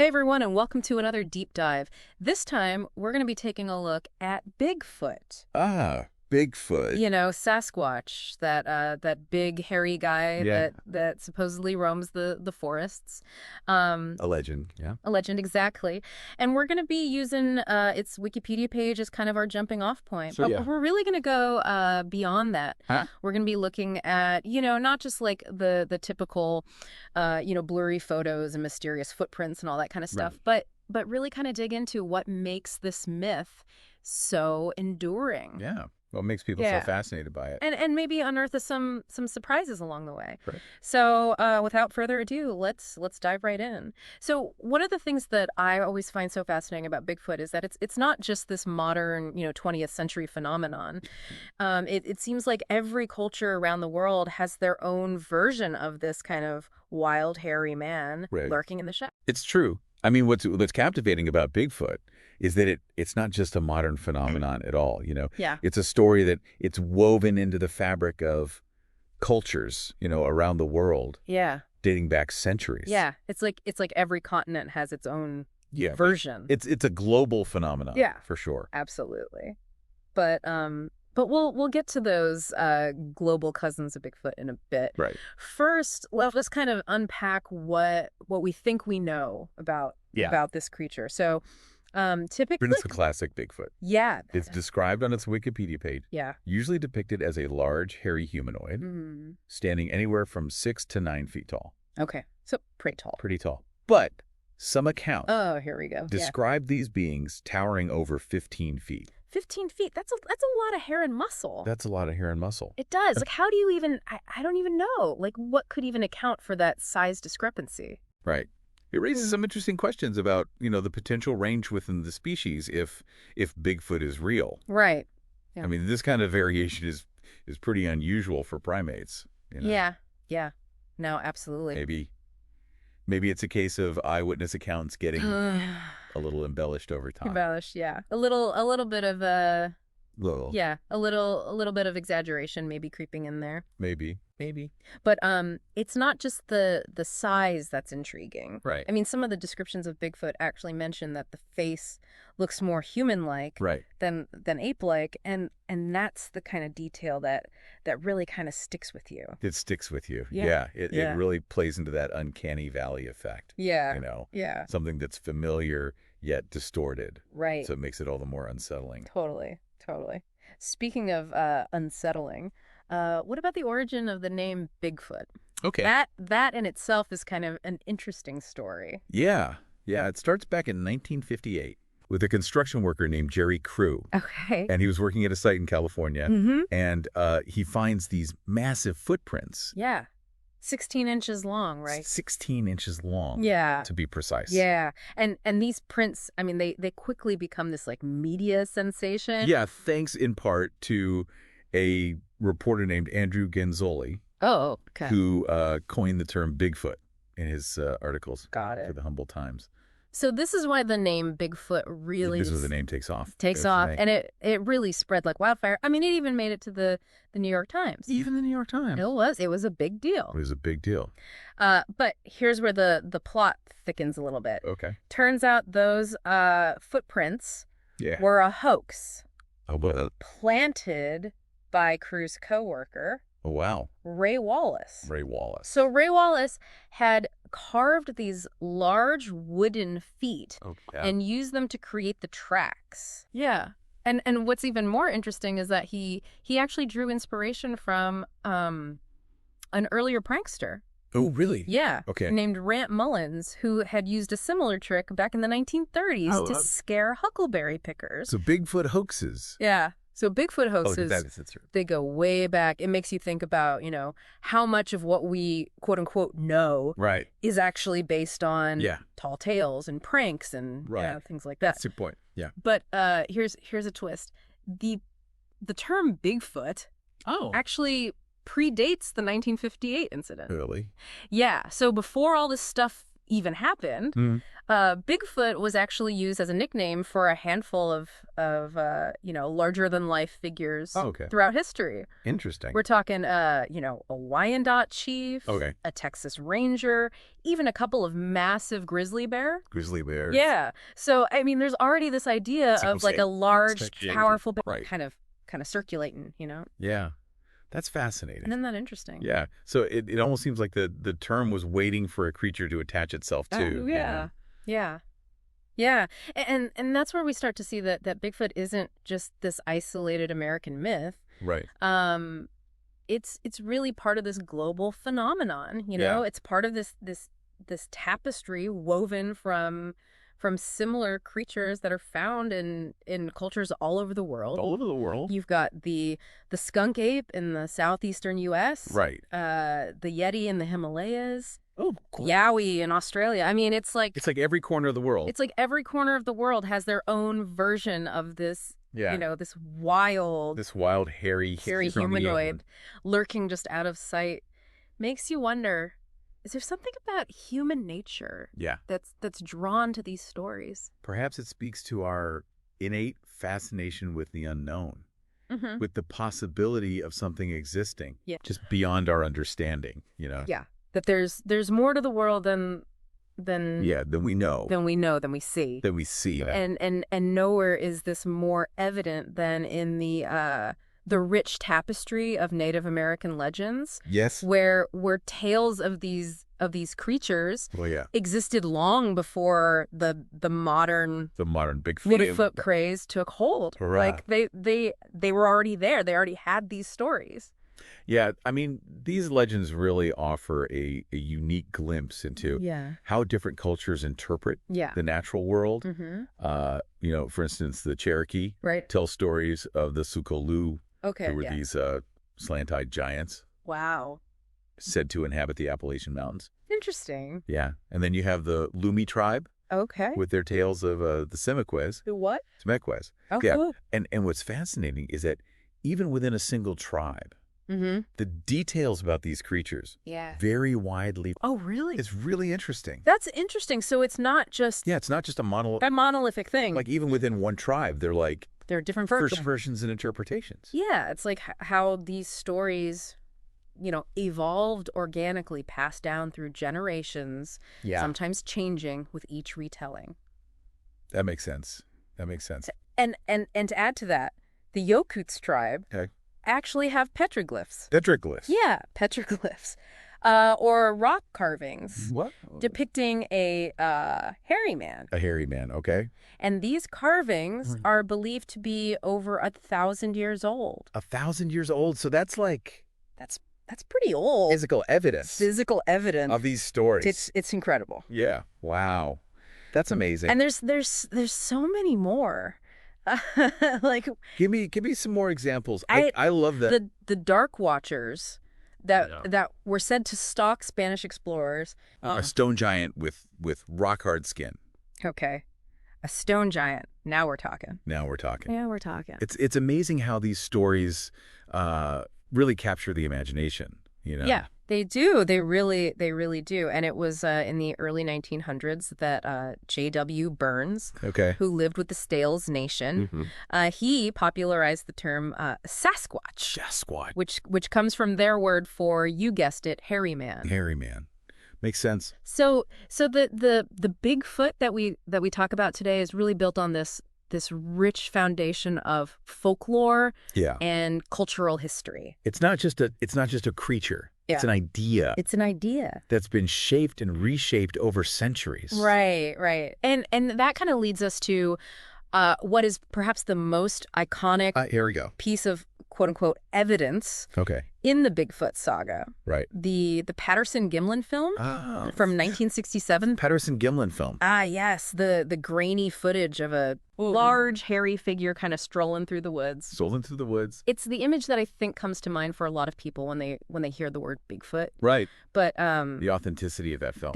Hey everyone, and welcome to another deep dive. This time, we're going to be taking a look at Bigfoot. Ah, Bigfoot. You know, Sasquatch, that big hairy guy Yeah. that supposedly roams the forests. A legend, yeah. A legend, exactly. And we're going to be using its Wikipedia page as kind of our jumping off point. So, But yeah. we're really going to go beyond that. Huh? We're going to be looking at, not just like the typical, blurry photos and mysterious footprints and all that kind of stuff, but really kind of dig into what makes this myth so enduring. Yeah. What makes people so fascinated by it? And maybe unearth some surprises along the way. Right. So without further ado, let's dive right in. So one of the things that I always find so fascinating about Bigfoot is that it's not just this modern 20th century phenomenon. It seems like every culture around the world has their own version of this kind of wild, hairy man lurking in the shadows. It's true. I mean, what's captivating about Bigfoot is that it's not just a modern phenomenon at all, Yeah. It's a story that it's woven into the fabric of cultures, around the world. Yeah. Dating back centuries. Yeah. It's like every continent has its own version. It's a global phenomenon. Yeah. For sure. Absolutely. But we'll get to those global cousins of Bigfoot in a bit. Right. First, let's kind of unpack what we think we know about this creature. So, typically, It's a classic Bigfoot. Yeah. It's described on its Wikipedia page. Yeah. Usually depicted as a large, hairy humanoid, standing anywhere from 6 to 9 feet tall. Okay. So pretty tall. Pretty tall. But some accounts Oh, here we go. describe these beings towering over 15 feet. 15 feet. That's a lot of hair and muscle. That's a lot of hair and muscle. It does. Like, how do you even? I don't even know. Like, what could even account for that size discrepancy? Right. It raises some interesting questions about, the potential range within the species if Bigfoot is real. Right. Yeah. I mean, this kind of variation is pretty unusual for primates. Yeah. Yeah. No, absolutely. Maybe it's a case of eyewitness accounts getting a little embellished over time. Embellished, yeah. A little bit of a Little. yeah, a little bit of exaggeration maybe creeping in there. Maybe. But it's not just the size that's intriguing. Right. I mean, some of the descriptions of Bigfoot actually mention that the face looks more human-like than ape-like, and that's the kind of detail that really kind of sticks with you. It sticks with you. Yeah. It really plays into that uncanny valley effect. Yeah. Yeah. Something that's familiar yet distorted. Right. So it makes it all the more unsettling. Totally. Speaking of unsettling, what about the origin of the name Bigfoot? Okay. That in itself is kind of an interesting story. Yeah. It starts back in 1958 with a construction worker named Jerry Crew. Okay. And he was working at a site in California. Mm-hmm. And he finds these massive footprints. Yeah. 16 inches long, right? 16 inches long. Yeah. To be precise. Yeah. And these prints, I mean, they quickly become this like media sensation. Yeah, thanks in part to a reporter named Andrew Genzoli. Oh, okay. Who coined the term Bigfoot in his articles. Got it. For the Humble Times. So this is why the name Bigfoot really... This is where the name takes off. And it really spread like wildfire. I mean, it even made it to the New York Times. Even the New York Times. It was a big deal. It was a big deal. But here's where the plot thickens a little bit. Okay. Turns out those footprints were a hoax. Oh, but planted by Crew's coworker. Oh, wow. Ray Wallace. So Ray Wallace had carved these large wooden feet and used them to create the tracks. Yeah. And what's even more interesting is that he actually drew inspiration from an earlier prankster. Oh, really? Yeah. Okay. Named Rant Mullins, who had used a similar trick back in the 1930s to scare huckleberry pickers. So Bigfoot hoaxes. Yeah. So Bigfoot hoaxes, they go way back. It makes you think about, how much of what we, quote unquote, know is actually based on tall tales and pranks and things like that. That's your point. Yeah. But here's a twist. The term Bigfoot actually predates the 1958 incident. Really? Yeah. So before all this stuff even happened. Mm. Bigfoot was actually used as a nickname for a handful of larger than life figures Oh, okay. throughout history. Interesting. We're talking, a Wyandotte chief, Okay. a Texas Ranger, even a couple of massive grizzly bear. Grizzly bears. Yeah. So, I mean, there's already this idea of like a large, powerful bear Right. kind of circulating, Yeah. That's fascinating. And isn't that interesting? Yeah. So it almost seems like the term was waiting for a creature to attach itself to. Oh, yeah. Yeah. Yeah. And that's where we start to see that Bigfoot isn't just this isolated American myth. Right. It's really part of this global phenomenon, Yeah. It's part of this tapestry woven from similar creatures that are found in cultures all over the world. All over the world. You've got the skunk ape in the southeastern U.S. Right. The Yeti in the Himalayas. Oh, cool. Yowie in Australia. I mean, it's like every corner of the world. It's like every corner of the world has their own version of this, Yeah. this wild hairy humanoid lurking just out of sight. Makes you wonder, is there something about human nature Yeah. that's drawn to these stories? Perhaps it speaks to our innate fascination with the unknown, Mm-hmm. with the possibility of something existing, Yeah. just beyond our understanding, Yeah. That there's more to the world than we know. than we see. That we see. And nowhere is this more evident than in the rich tapestry of Native American legends. Yes. Where tales of these creatures existed long before the modern Bigfoot craze took hold. Hurrah. Like they were already there. They already had these stories. Yeah, I mean, these legends really offer a unique glimpse into how different cultures interpret the natural world. Mm-hmm. For instance, the Cherokee tell stories of the Sukolu, who were these slant-eyed giants. Wow. Said to inhabit the Appalachian Mountains. Interesting. Yeah, and then you have the Lumi tribe. Okay. With their tales of the Semequez. The what? Semequez. Oh, yeah. cool. And what's fascinating is that even within a single tribe, the details about these creatures vary widely. Oh, really? It's really interesting. That's interesting. So it's not just it's not just a monolithic thing. Like even within one tribe, there are different versions and interpretations. Yeah, it's like how these stories, evolved organically, passed down through generations, sometimes changing with each retelling. That makes sense. And to add to that, the Yokuts tribe actually have petroglyphs. Yeah, petroglyphs. Or rock carvings. What? Depicting a hairy man. A hairy man, okay. And these carvings are believed to be over 1,000 years old. 1,000 years old? So that's like... That's pretty old. Physical evidence of these stories. It's incredible. Yeah. Wow. That's amazing. And there's so many more. Like give me some more examples. I love that. The Dark Watchers that were said to stalk Spanish explorers. A stone giant with rock hard skin. Okay. A stone giant. Now we're talking. It's amazing how these stories really capture the imagination, Yeah, they do. They really do. And it was in the early 1900s that J.W. Burns, who lived with the Stales Nation, he popularized the term Sasquatch. Which comes from their word for, you guessed it, hairy man. Hairy man. Makes sense. So the Bigfoot that we talk about today is really built on this rich foundation of folklore and cultural history. It's not just a creature. Yeah. It's an idea. That's been shaped and reshaped over centuries. Right. And that kind of leads us to what is perhaps the most iconic here we go. piece of quote-unquote evidence in the Bigfoot saga. Right. The Patterson-Gimlin film from 1967. Patterson-Gimlin film. Yes. The grainy footage of a large, hairy figure kind of strolling through the woods. It's the image that I think comes to mind for a lot of people when they hear the word Bigfoot. Right. But the authenticity of that film.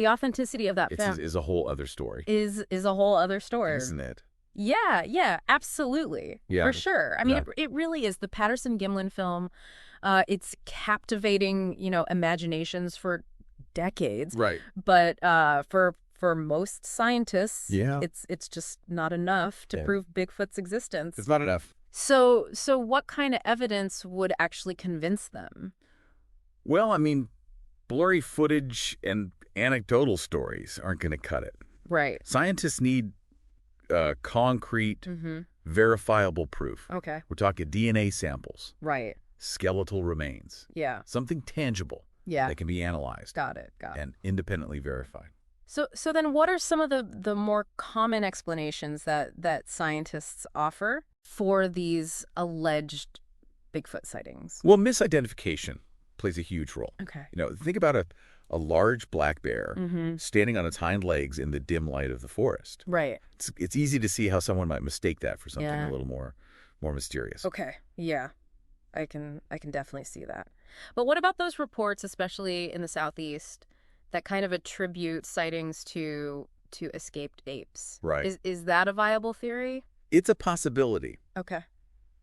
Is a whole other story. Is a whole other story. Isn't it? Yeah, absolutely. Yeah. For sure. I mean, it really is. The Patterson-Gimlin film, it's captivating, imaginations for decades. Right. But for for most scientists, it's just not enough to prove Bigfoot's existence. It's not enough. So what kind of evidence would actually convince them? Well, I mean, blurry footage and anecdotal stories aren't going to cut it. Right. Scientists need concrete, verifiable proof. Okay. We're talking DNA samples. Right. Skeletal remains. Yeah. Something tangible. Yeah. That can be analyzed. Got it. And independently verified. So then what are some of the more common explanations that scientists offer for these alleged Bigfoot sightings? Well, misidentification plays a huge role. Okay. Think about a large black bear standing on its hind legs in the dim light of the forest. Right. It's easy to see how someone might mistake that for something a little more mysterious. Okay. Yeah. I can definitely see that. But what about those reports, especially in the Southeast, that kind of attribute sightings to escaped apes? Right. Is that a viable theory? It's a possibility. Okay.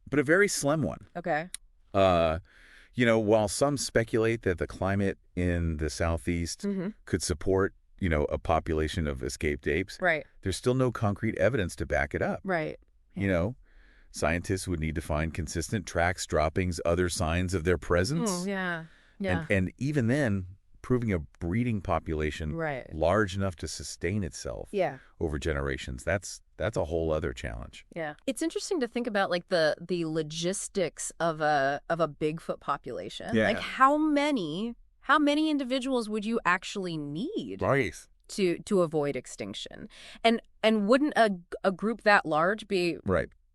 But a very slim one. Okay. While some speculate that the climate in the Southeast could support, a population of escaped apes, right, there's still no concrete evidence to back it up. Right. Scientists would need to find consistent tracks, droppings, other signs of their presence. Yeah. And even then, proving a breeding population large enough to sustain itself over generations, that's a whole other challenge. Yeah. It's interesting to think about like the logistics of a Bigfoot population. Yeah. Like how many individuals would you actually need to avoid extinction? And wouldn't a group that large be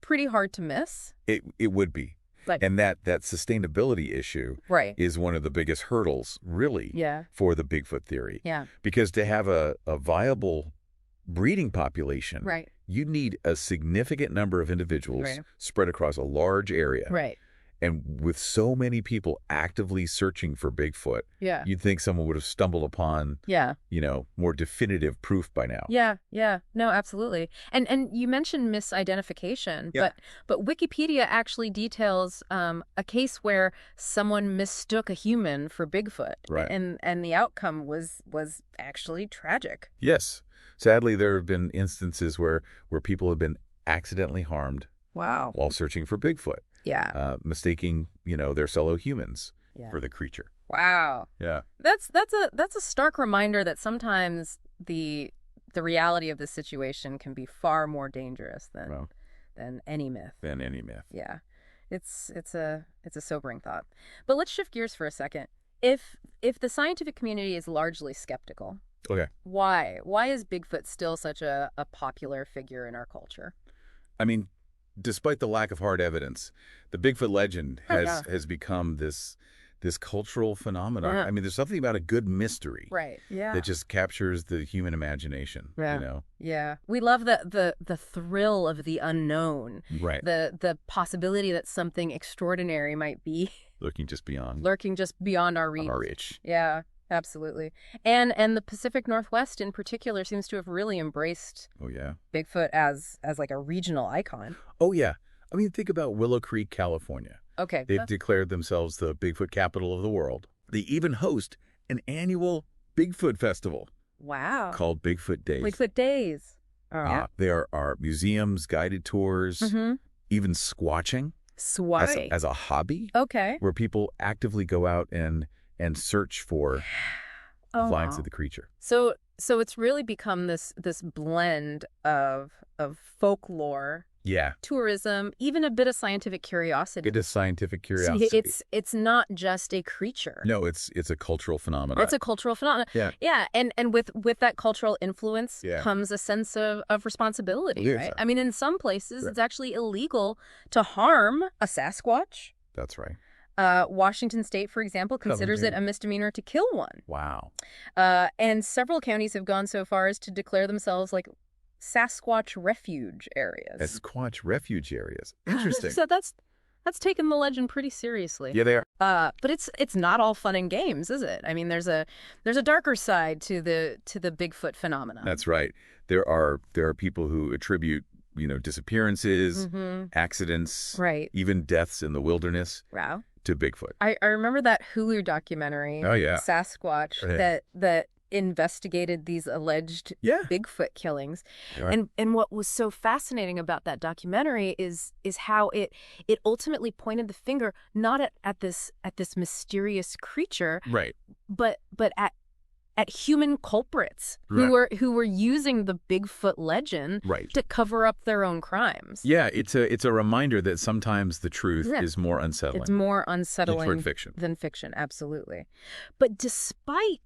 pretty hard to miss? It would be. And that sustainability issue is one of the biggest hurdles, really, for the Bigfoot theory. Yeah. Because to have a viable breeding population, you need a significant number of individuals spread across a large area. Right. And with so many people actively searching for Bigfoot, you'd think someone would have stumbled upon, more definitive proof by now. Yeah. No, absolutely. And you mentioned misidentification, but Wikipedia actually details a case where someone mistook a human for Bigfoot. Right. And the outcome was actually tragic. Yes. Sadly, there have been instances where people have been accidentally harmed while searching for Bigfoot. Yeah. Mistaking, their fellow humans for the creature. Wow. Yeah. That's a stark reminder that sometimes the reality of the situation can be far more dangerous than any myth. Yeah. It's a sobering thought. But let's shift gears for a second. If the scientific community is largely skeptical, why is Bigfoot still such a popular figure in our culture? I mean, despite the lack of hard evidence, the Bigfoot legend has become this cultural phenomenon. I mean, there's something about a good mystery that just captures the human imagination. Yeah. We love the thrill of the unknown. Right. The possibility that something extraordinary might be lurking just beyond our reach. Yeah. Absolutely. And the Pacific Northwest in particular seems to have really embraced Bigfoot as like a regional icon. Oh, yeah. I mean, think about Willow Creek, California. Okay. They've declared themselves the Bigfoot capital of the world. They even host an annual Bigfoot festival. Wow. Called Bigfoot Days. Bigfoot Days. There are museums, guided tours, even squatching. As a hobby. Okay. Where people actively go out and search for finds of the creature. So it's really become this blend of folklore, tourism, even a bit of scientific curiosity. It is scientific curiosity. So it's not just a creature. No, it's a cultural phenomenon. It's a cultural phenomenon. Yeah. And with that cultural influence comes a sense of responsibility, right? I mean, in some places it's actually illegal to harm a Sasquatch. That's right. Washington State, for example, considers it a misdemeanor to kill one. Wow. And several counties have gone so far as to declare themselves like Sasquatch refuge areas. Sasquatch refuge areas. Interesting. So that's taken the legend pretty seriously. Yeah, they are. But it's not all fun and games, is it? I mean, there's a darker side to the Bigfoot phenomenon. That's right. There are people who attribute disappearances, accidents, even deaths in the wilderness. Wow. To Bigfoot. I remember that Hulu documentary, Sasquatch, that investigated these alleged Bigfoot killings. Right. And what was so fascinating about that documentary is how it ultimately pointed the finger not at this mysterious creature, right, but at human culprits right. who were using the Bigfoot legend right. to cover up their own crimes. Yeah, it's a reminder that sometimes the truth is more unsettling. It's more unsettling than fiction, absolutely. But despite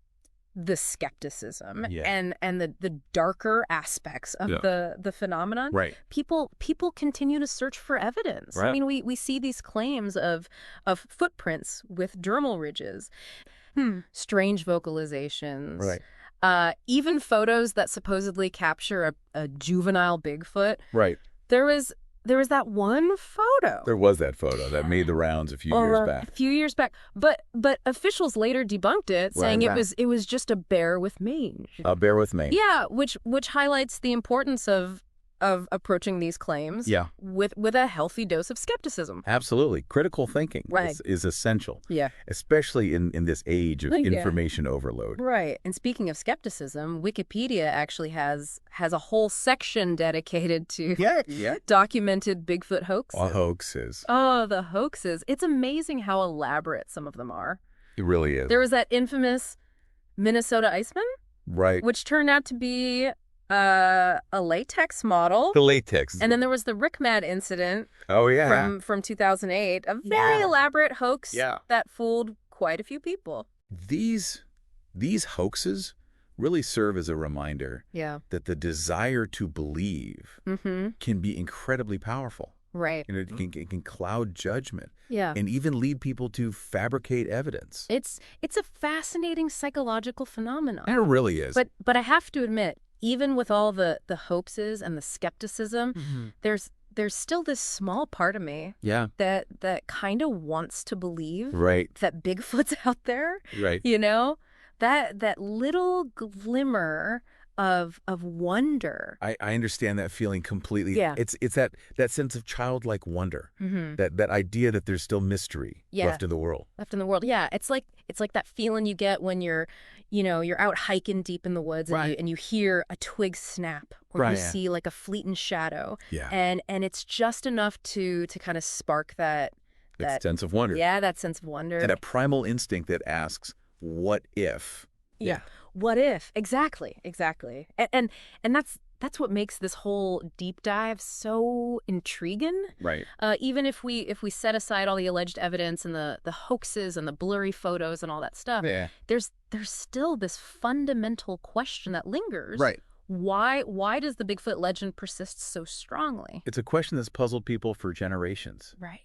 the skepticism and the darker aspects of the phenomenon, people continue to search for evidence. Right. I mean, we see these claims of footprints with dermal ridges, strange vocalizations, even photos that supposedly capture a juvenile Bigfoot. Right. There was that one photo. There was that photo that made the rounds a few years back. A few years back. But officials later debunked it, saying it was just a bear with mange. A bear with mange. Yeah, which highlights the importance of approaching these claims with a healthy dose of skepticism. Absolutely. Critical thinking is essential. Yeah. Especially in this age of information overload. Right. And speaking of skepticism, Wikipedia actually has a whole section dedicated to documented Bigfoot hoaxes. Hoaxes. Oh, the hoaxes. It's amazing how elaborate some of them are. It really is. There was that infamous Minnesota Iceman. Right. Which turned out to be a latex model. The latex. And then there was the Rick Mad incident. Oh, yeah. From 2008. A very elaborate hoax that fooled quite a few people. These hoaxes really serve as a reminder that the desire to believe can be incredibly powerful. Right. And it can cloud judgment. Yeah. And even lead people to fabricate evidence. It's a fascinating psychological phenomenon. And it really is. But I have to admit, even with all the hoaxes and the skepticism, there's still this small part of me that kind of wants to believe that Bigfoot's out there. Right. You know? That little glimmer of wonder. I understand that feeling completely. Yeah. It's that sense of childlike wonder. That idea that there's still mystery left in the world. Yeah. It's like that feeling you get when you're out hiking deep in the woods and you hear a twig snap or you see like a fleeting shadow. Yeah. And it's just enough to kind of spark that sense of wonder. Yeah, that sense of wonder. And a primal instinct that asks, what if? Yeah. What if? Exactly. And that's what makes this whole deep dive so intriguing. Right. Even if we set aside all the alleged evidence and the hoaxes and the blurry photos and all that stuff, there's still this fundamental question that lingers. Right. Why does the Bigfoot legend persist so strongly? It's a question that's puzzled people for generations. Right.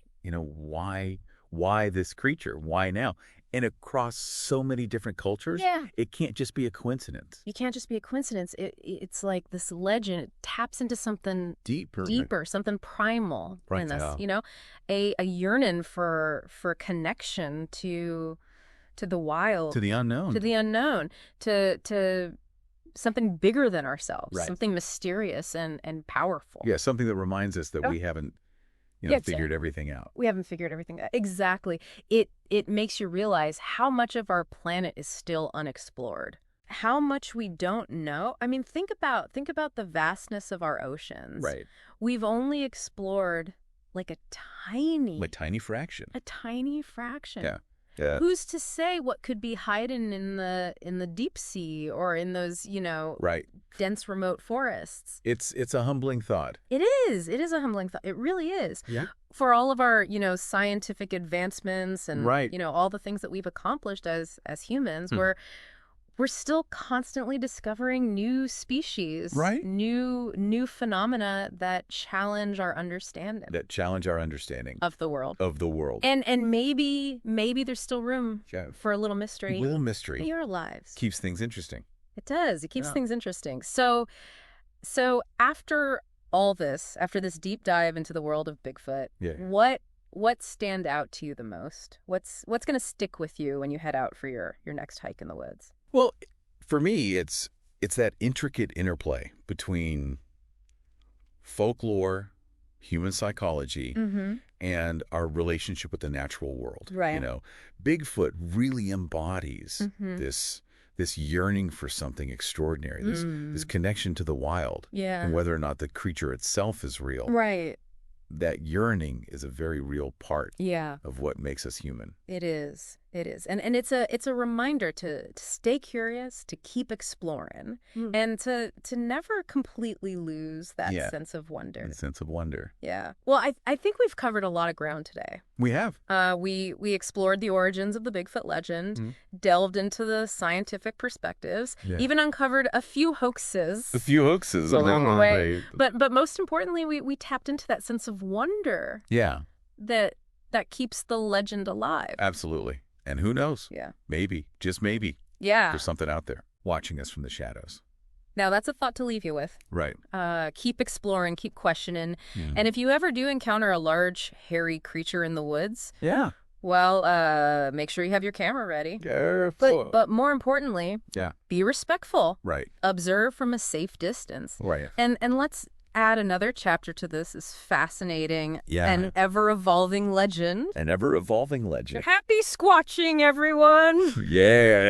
Why this creature? Why now? And across so many different cultures, it can't just be a coincidence. It can't just be a coincidence. It's like this legend, it taps into something deeper, something primal in us, a yearning for connection to the wild. To the unknown. To something bigger than ourselves, something mysterious and powerful. Yeah, something that reminds us that we haven't figured everything out. We haven't figured everything out. Exactly. It makes you realize how much of our planet is still unexplored. How much we don't know. I mean, think about the vastness of our oceans. Right. We've only explored like a tiny fraction. A tiny fraction. Yeah. Who's to say what could be hiding in the deep sea or in those, dense remote forests? It's a humbling thought. It is. It is a humbling thought. It really is. Yeah. For all of our, scientific advancements and all the things that we've accomplished as humans, we're still constantly discovering new species, new phenomena that challenge our understanding. Of the world. And maybe there's still room for a little mystery. In our lives. Keeps things interesting. It does. It keeps things interesting. So after all this, after this deep dive into the world of Bigfoot, what stand out to you the most? What's going to stick with you when you head out for your next hike in the woods? Well, for me, it's that intricate interplay between folklore, human psychology, and our relationship with the natural world. Right. Bigfoot really embodies this yearning for something extraordinary, this connection to the wild, and whether or not the creature itself is real. Right. That yearning is a very real part of what makes us human. It is. It is. And it's a reminder to stay curious, to keep exploring, and to never completely lose that sense of wonder. The sense of wonder. Yeah. Well, I think we've covered a lot of ground today. We have. We explored the origins of the Bigfoot legend, delved into the scientific perspectives, even uncovered a few hoaxes. Along the way. But most importantly, we tapped into that sense of wonder. Yeah. That keeps the legend alive. Absolutely. And who knows? Yeah. Maybe, just maybe. Yeah. There's something out there watching us from the shadows. Now, that's a thought to leave you with. Right. Keep exploring, keep questioning. And if you ever do encounter a large, hairy creature in the woods, well, make sure you have your camera ready. Careful. But more importantly, be respectful. Right. Observe from a safe distance. Right. And let's add another chapter to this fascinating and ever-evolving legend. An ever-evolving legend. Happy squatching, everyone! Yeah.